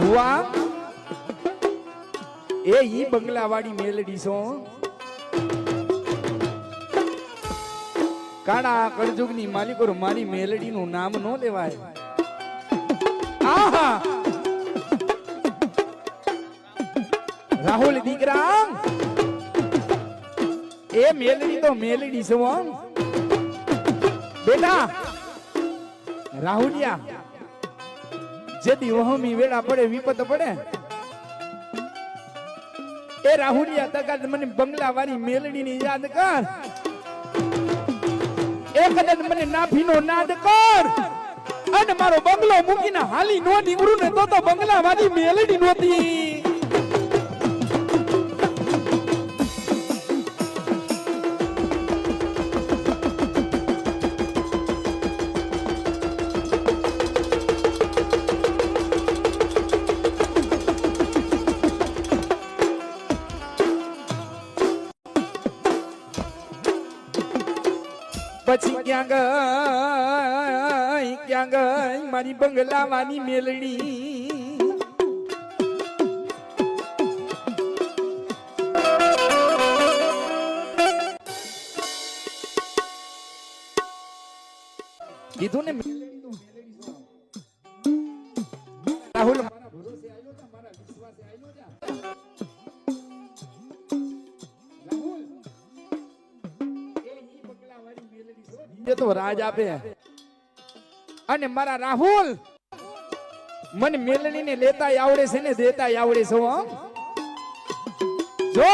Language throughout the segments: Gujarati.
ભુવા એ ઈ બંગલાવાળી મેલડી છો કાળા કળજુગની માલિકો મારી મેલડીનું નામ નો લેવાય આહા રાહુલ દીકરા એ મેલડી તો મેલડી છો બેટા રાહુલિયા જેદી વહમી વેળા પડે વિપત પડે એ રાહુલિયા તકાત મને બંગલા વાળી મેલડી ની યાદ કર એ કદાચ મને નાભીનો નાદ કર અને મારો બંગલો મૂકીને હાલી નો નીકળું ને તો બંગલા વાળી મેલડી નહોતી પછી ક્યાં ગઈ મારી બંગલાવાની મેલડી કીધું ને રાહુલ મારા ભરોસે આવ્યો જા મારા વિશ્વાસે આવ્યો જા તો રાજ આપે અને મારા રાહુલ મને મેલડીને લેતા આવડે છે ને દેતા આવડે છે જો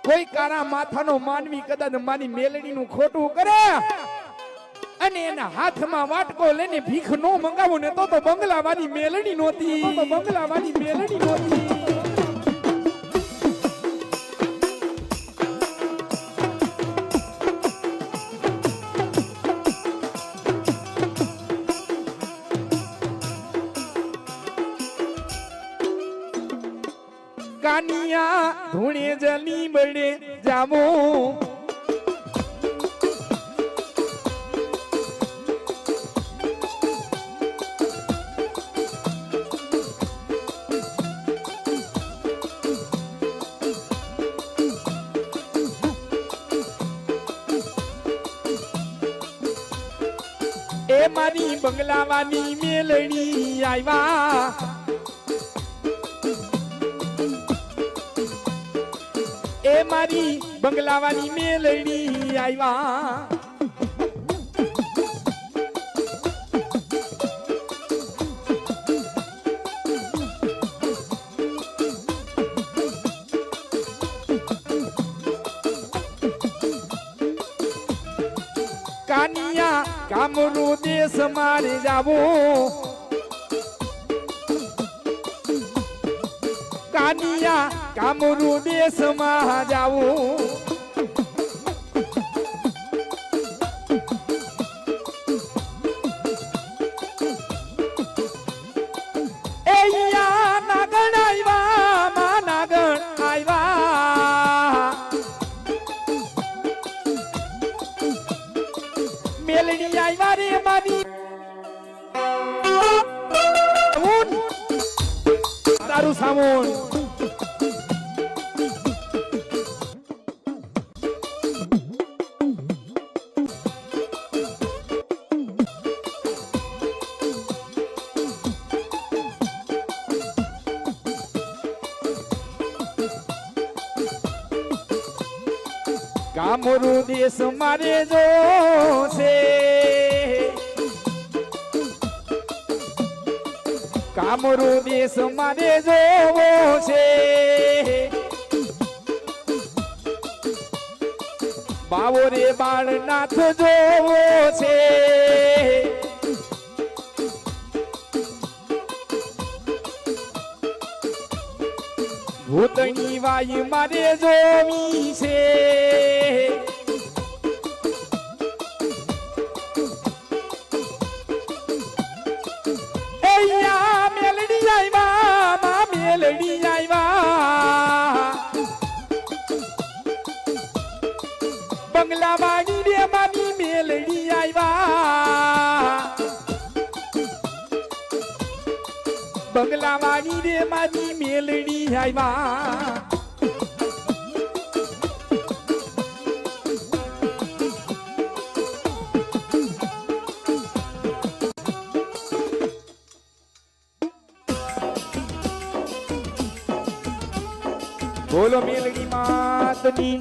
કોઈ કારા માથાનો માનવી કદાચ મારી મેલડીનું ખોટું કરે અને એના હાથમાં વાટકો લઈને ભીખ નો મંગાવો ને તો બંગલાવાળી મેલડી નહોતી બંગલાવાળી મેલડી નહોતી કાનિયા ધૂણે જલી બળે જામો એ મારી બંગલાવાની મેલડી આવ્યા એ મારી બંગલાવાની મેલડી આવ્યા કાનિયા કામરૂ દેશ મારે જાવો કાનિયા કામરૂ દેશમાં જાવું એયા નાગણ આવ્યા માં નાગણ આવ્યા મેલડી આવ્યા રે મારી તારું સામુન કામરૂ દેશ મારે જો છે કામરૂ દેશ મારે જોવો છે બાવો રે બાળનાથ જોવો છે ભૂતની વાય મારે જોવી છે મેલડી આવ્યા માં મેલડી આવ્યા બંગલાવાળી રે મારી મેલડી આવ્યા બંગલાવાળી રે મારી મેલડી આવ્યા બોલો મેલડી માતની